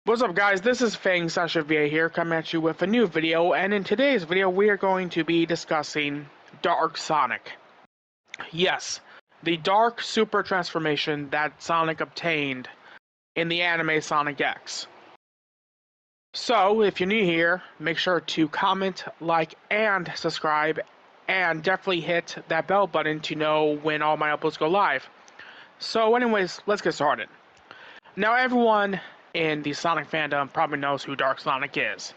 What's up guys, this is Fang_VA here coming at you with a new video, and in today's video we are going to be discussing Dark Sonic. Yes, the Dark Super transformation that Sonic obtained in the anime Sonic X. So, if you're new here, make sure to comment, like, and subscribe, and definitely hit that bell button to know when all my uploads go live. So anyways, let's get started. Now everyone in the Sonic fandom probably knows who Dark Sonic is.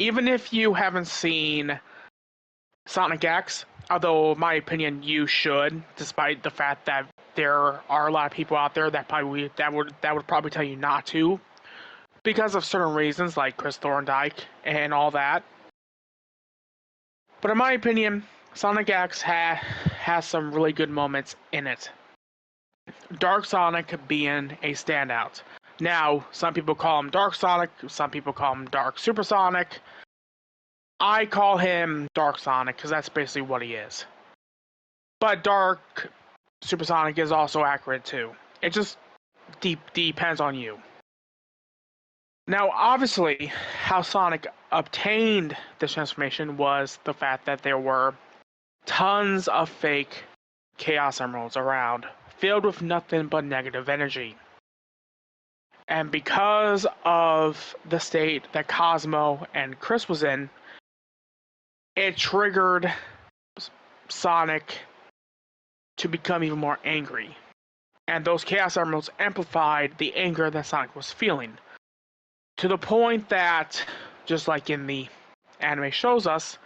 Even if you haven't seen Sonic X, although in my opinion you should, despite the fact that there are a lot of people out there that would probably tell you not to, because of certain reasons like Chris Thorndike and all that. But in my opinion, Sonic X has some really good moments in it. Dark Sonic being a standout. Now, some people call him Dark Sonic, some people call him Dark Super Sonic. I call him Dark Sonic because that's basically what he is. But Dark Super Sonic is also accurate too. It just depends on you. Now, obviously, how Sonic obtained this transformation was the fact that there were tons of fake Chaos Emeralds around, filled with nothing but negative energy. And because of the state that Cosmo and Chris was in, it triggered Sonic to become even more angry. And those Chaos Emeralds amplified the anger that Sonic was feeling. To the point that, just like in the anime shows us,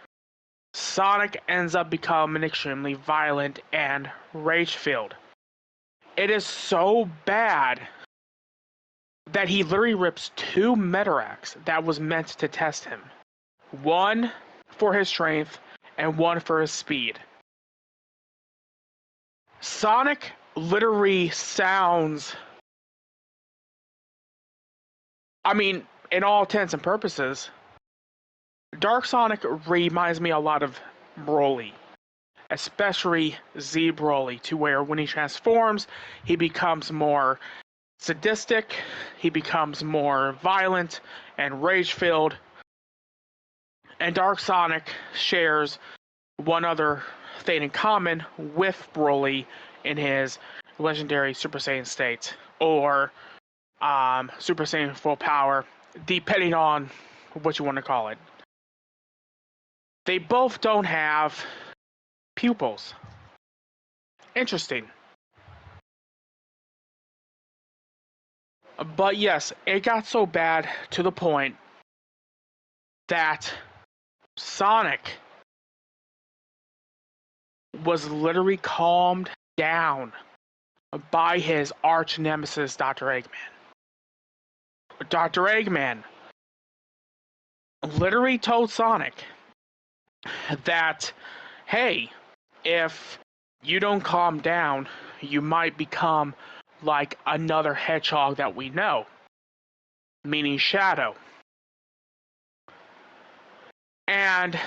Sonic ends up becoming extremely violent and rage-filled. It is so bad that he literally rips two Metarax that was meant to test him. One for his strength and one for his speed. Sonic literally sounds... in all intents and purposes, Dark Sonic reminds me a lot of Broly. Especially Z Broly, to where when he transforms, he becomes more sadistic, he becomes more violent and rage-filled. And Dark Sonic shares one other thing in common with Broly in his legendary Super Saiyan state, or Super Saiyan full power, depending on what you want to call it. They both don't have pupils. Interesting. But yes, it got so bad to the point that Sonic was literally calmed down by his arch nemesis, Dr. Eggman. Dr. Eggman literally told Sonic that, hey, if you don't calm down, you might become like another hedgehog that we know, meaning Shadow. And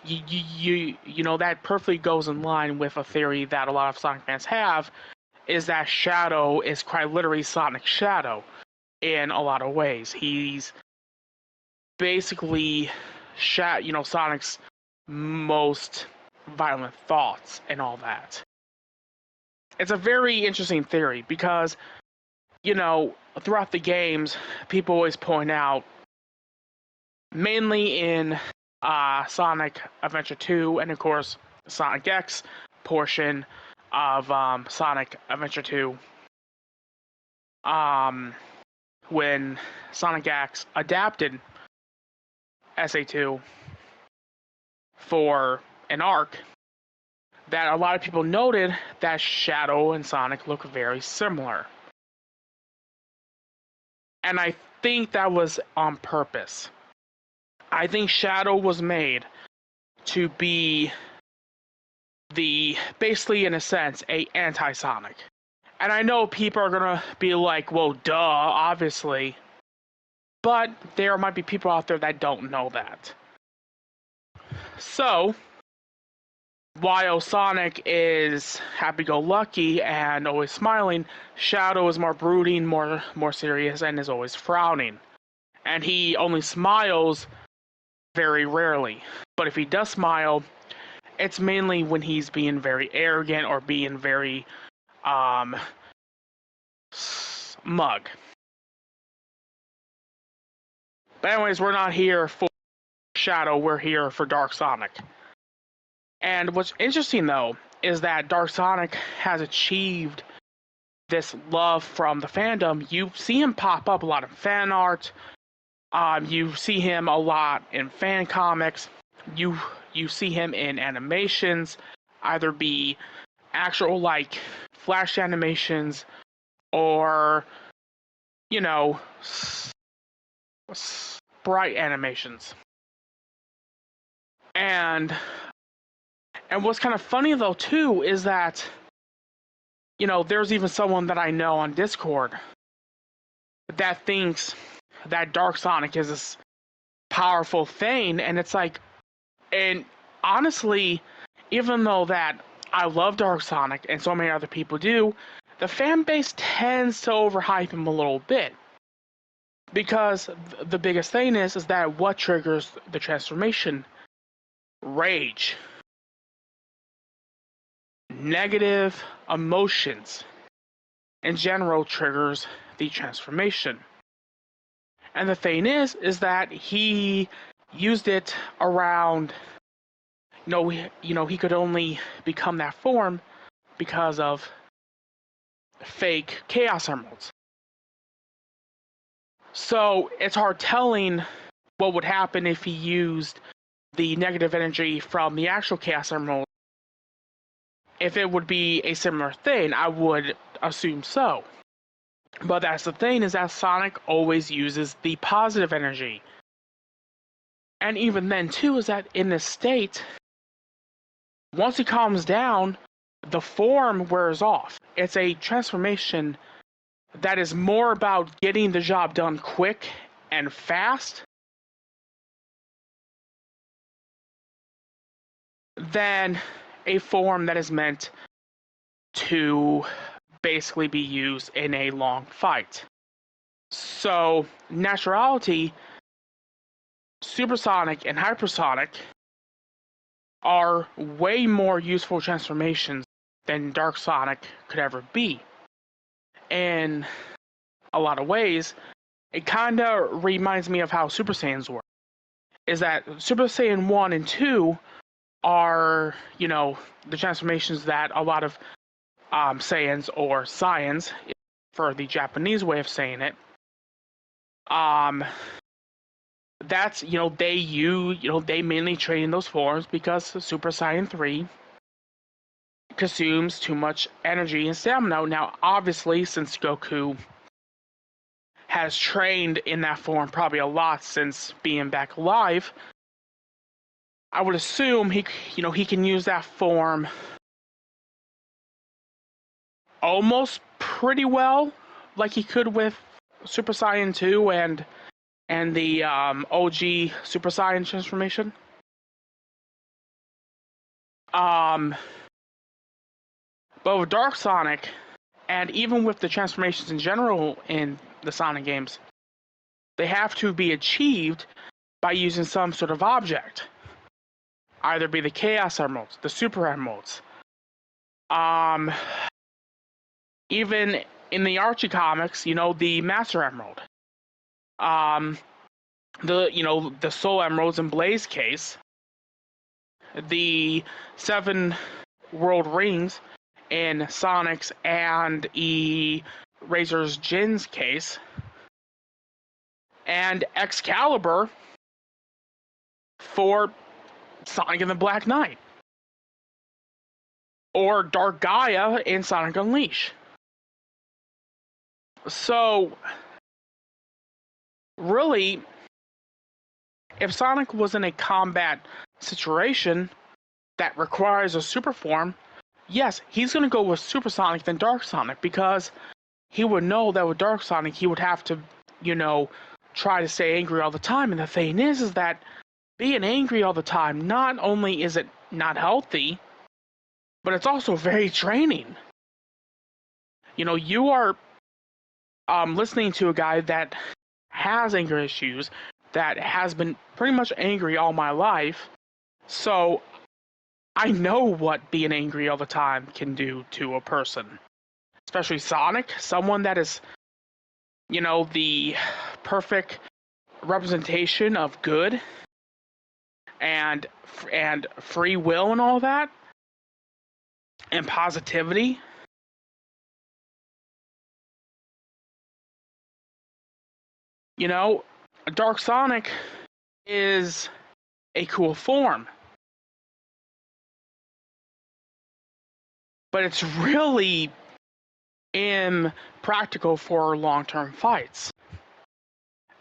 you know, that perfectly goes in line with a theory that a lot of Sonic fans have, is that Shadow is quite literally Sonic's shadow in a lot of ways. He's basically Sonic's most violent thoughts and all that. It's a very interesting theory because, throughout the games, people always point out, mainly in Sonic Adventure 2 and of course Sonic X portion of Sonic Adventure 2, when Sonic X adapted SA2 for an arc, that a lot of people noted that Shadow and Sonic look very similar. And I think that was on purpose. I think Shadow was made to be basically in a sense, a anti-Sonic. And I know people are gonna be like, well, duh, obviously. But there might be people out there that don't know that. So, while Sonic is happy-go-lucky and always smiling, Shadow is more brooding, more serious, and is always frowning. And he only smiles very rarely. But if he does smile, it's mainly when he's being very arrogant or being very smug. But anyways, we're not here for Shadow, we're here for Dark Sonic. And what's interesting though is that Dark Sonic has achieved this love from the fandom. You see him pop up a lot in fan art. You see him a lot in fan comics. You see him in animations, either be actual like flash animations or sprite animations. And what's kind of funny though too is that there's even someone that I know on Discord that thinks that Dark Sonic is this powerful thing, and it's like, and honestly, even though that I love Dark Sonic and so many other people do, the fan base tends to overhype him a little bit. Because the biggest thing is that what triggers the transformation? Rage. Negative emotions in general triggers the transformation. And the thing is that he used it around, he could only become that form because of fake Chaos Emeralds. So it's hard telling what would happen if he used the negative energy from the actual Chaos Emerald. If it would be a similar thing, I would assume so. But that's the thing, is that Sonic always uses the positive energy. And even then too, is that in this state, once he calms down, the form wears off. It's a transformation that is more about getting the job done quick and fast than a form that is meant to basically be used in a long fight. So, Naturality, Supersonic, and Hypersonic are way more useful transformations than Dark Sonic could ever be. In a lot of ways, it kind of reminds me of how Super Saiyans work. Is that Super Saiyan 1 and 2 are, the transformations that a lot of Saiyans or Saiyans, for the Japanese way of saying it, that's, they mainly train in those forms because Super Saiyan 3 consumes too much energy and stamina. Now, obviously, since Goku has trained in that form probably a lot since being back alive, I would assume he can use that form almost pretty well, like he could with Super Saiyan 2 and the OG Super Saiyan transformation. But with Dark Sonic, and even with the transformations in general in the Sonic games, they have to be achieved by using some sort of object. Either be the Chaos Emeralds, the Super Emeralds. Even in the Archie comics, the Master Emerald. The Soul Emeralds in Blaze case. The 7 World Rings in Sonic's and Razor's Jin's case. And Excalibur for Sonic and the Black Knight. Or Dark Gaia in Sonic Unleashed. So, really, if Sonic was in a combat situation that requires a super form, yes, he's going to go with Super Sonic than Dark Sonic, because he would know that with Dark Sonic he would have to, try to stay angry all the time. And the thing is that being angry all the time, not only is it not healthy, but it's also very draining. You are listening to a guy that has anger issues, that has been pretty much angry all my life. So I know what being angry all the time can do to a person. Especially Sonic, someone that is, the perfect representation of good and free will and all that, and positivity. Dark Sonic is a cool form. But it's really impractical for long-term fights.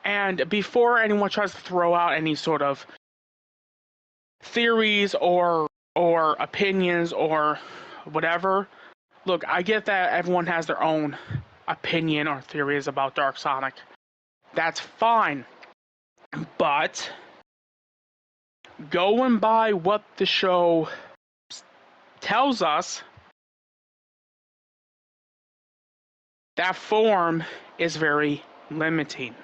And before anyone tries to throw out any sort of theories or opinions or whatever, look, I get that everyone has their own opinion or theories about Dark Sonic. That's fine. But going by what the show tells us, that form is very limiting.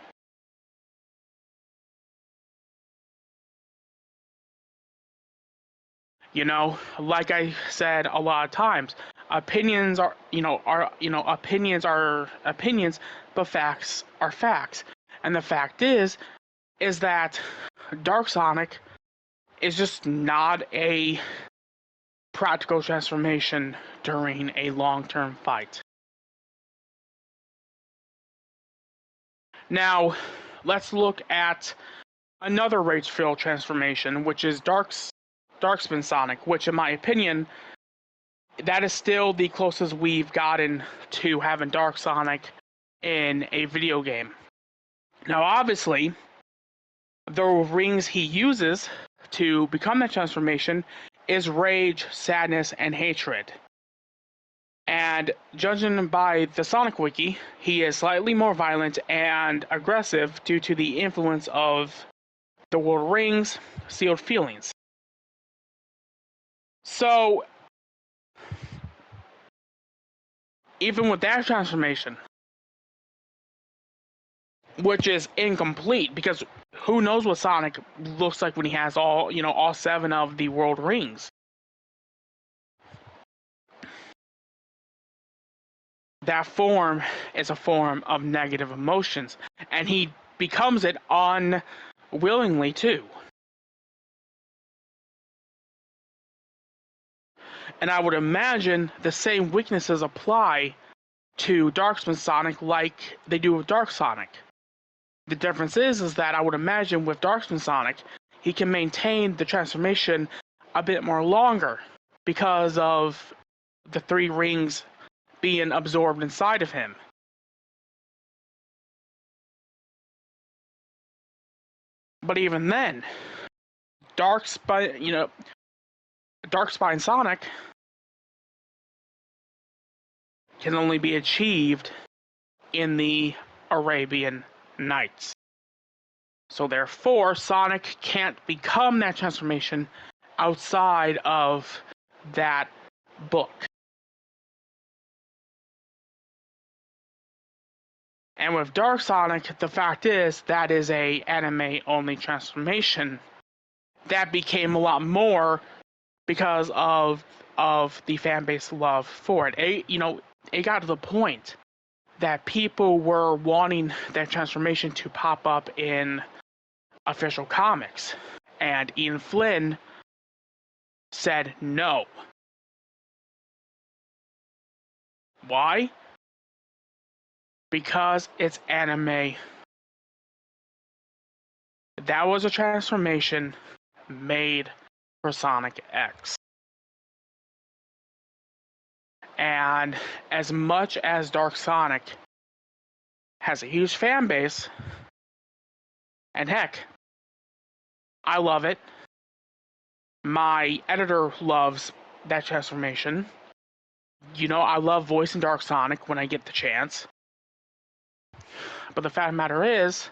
Like I said a lot of times, opinions are opinions, but facts are facts. And the fact is that Dark Sonic is just not a practical transformation during a long-term fight. Now, let's look at another rage-filled transformation, which is Darkspin Sonic, which in my opinion, that is still the closest we've gotten to having Dark Sonic in a video game. Now, obviously, the rings he uses to become that transformation is rage, sadness, and hatred. And judging by the Sonic Wiki, he is slightly more violent and aggressive due to the influence of the World Rings' sealed feelings. So, even with that transformation, which is incomplete, because who knows what Sonic looks like when he has all 7 of the World Rings. That form is a form of negative emotions, and he becomes it unwillingly too. And I would imagine the same weaknesses apply to Darkspin Sonic like they do with Dark Sonic. The difference is that I would imagine with Darkspin Sonic, he can maintain the transformation a bit more longer because of the 3 rings being absorbed inside of him. But even then, Darkspine Sonic can only be achieved in the Arabian Nights. So therefore, Sonic can't become that transformation outside of that book. And with Dark Sonic, the fact is that is a anime-only transformation that became a lot more because of the fan base love for it. It got to the point that people were wanting that transformation to pop up in official comics, and Ian Flynn said no. Why? Because it's anime. That was a transformation made for Sonic X. And as much as Dark Sonic has a huge fan base, and heck, I love it. My editor loves that transformation. I love voicing Dark Sonic when I get the chance. But the fact of the matter is,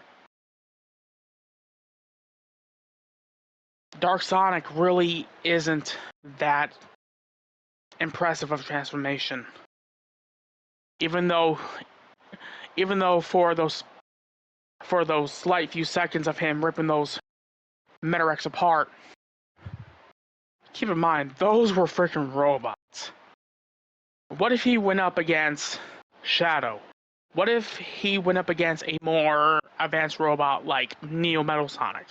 Dark Sonic really isn't that impressive of a transformation. Even though for those for those slight few seconds of him ripping those Metarex apart. Keep in mind, those were freaking robots. What if he went up against Shadow? What if he went up against a more advanced robot like Neo Metal Sonic?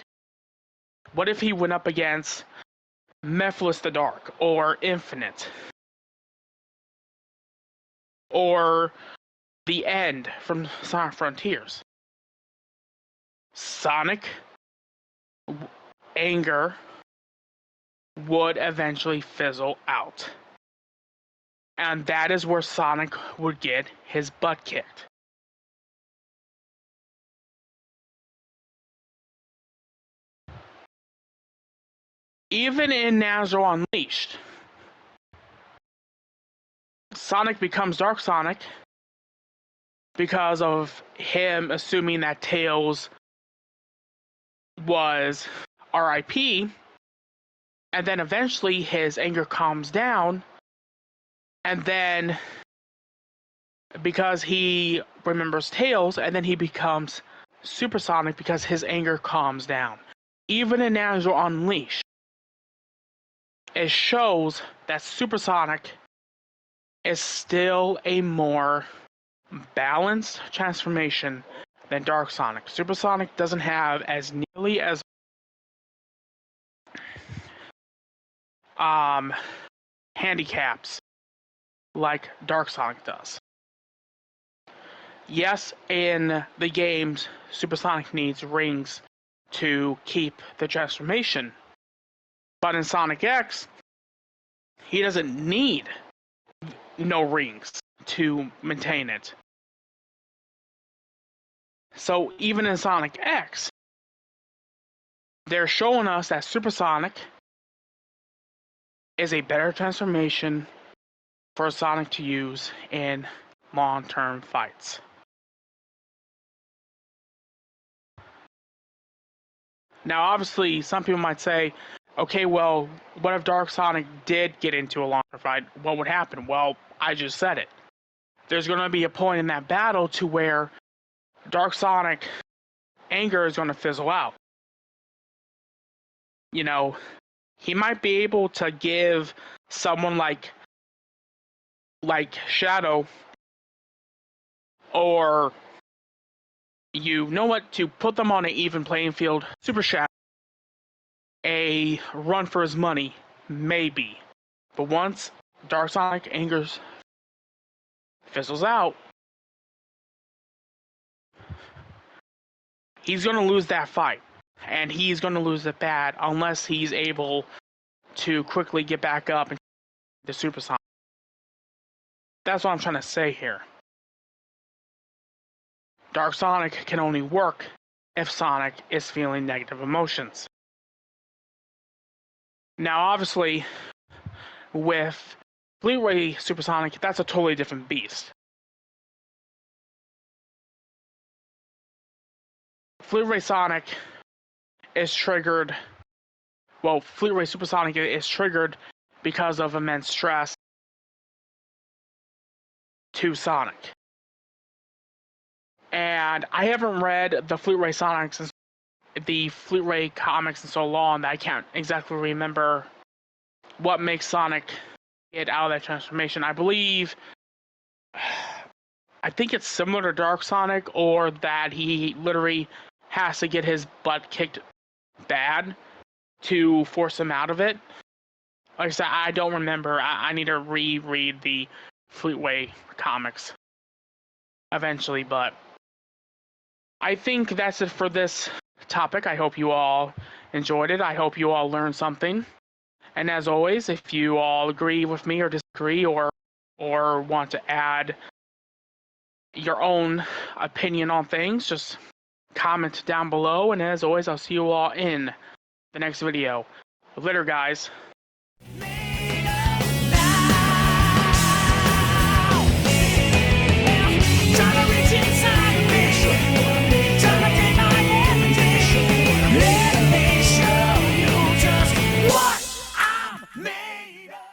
What if he went up against Mephiles the Dark or Infinite? Or the End from Sonic Frontiers? Sonic anger would eventually fizzle out. And that is where Sonic would get his butt kicked. Even in Nazro Unleashed, Sonic becomes Dark Sonic because of him assuming that Tails was RIP, and then eventually his anger calms down, and then because he remembers Tails, and then he becomes Supersonic because his anger calms down. Even in Nazro Unleashed, it shows that Supersonic is still a more balanced transformation than Dark Sonic. Supersonic doesn't have as nearly as handicaps like Dark Sonic does. Yes, in the games, Supersonic needs rings to keep the transformation, but in Sonic X, he doesn't need no rings to maintain it. So even in Sonic X, they're showing us that Supersonic is a better transformation for Sonic to use in long-term fights. Now, obviously, some people might say, okay, well, what if Dark Sonic did get into a long-term fight? What would happen? Well, I just said it. There's going to be a point in that battle to where Dark Sonic anger is going to fizzle out. You know, he might be able to give someone like Shadow, or you know what, to put them on an even playing field, Super Shadow, a run for his money, maybe. But once Dark Sonic anger fizzles out, he's going to lose that fight. And he's going to lose it bad unless he's able to quickly get back up and the Super Sonic. That's what I'm trying to say here. Dark Sonic can only work if Sonic is feeling negative emotions. Now, obviously, with Fleet Ray Supersonic, that's a totally different beast. Fleet Ray Sonic is triggered. Well, Fleet Ray Supersonic is triggered because of immense stress to Sonic. And I haven't read the Fleet Ray Sonics and the Fleet Ray comics in so long that I can't exactly remember what makes Sonic get out of that transformation. I think it's similar to Dark Sonic, or that he literally has to get his butt kicked bad to force him out of it. Like I said, I don't remember. I need to reread the Fleetway comics eventually, but I think that's it for this topic. I hope you all enjoyed it. I hope you all learned something. And as always, if you all agree with me or disagree, or want to add your own opinion on things, just comment down below. And as always, I'll see you all in the next video. Later, guys.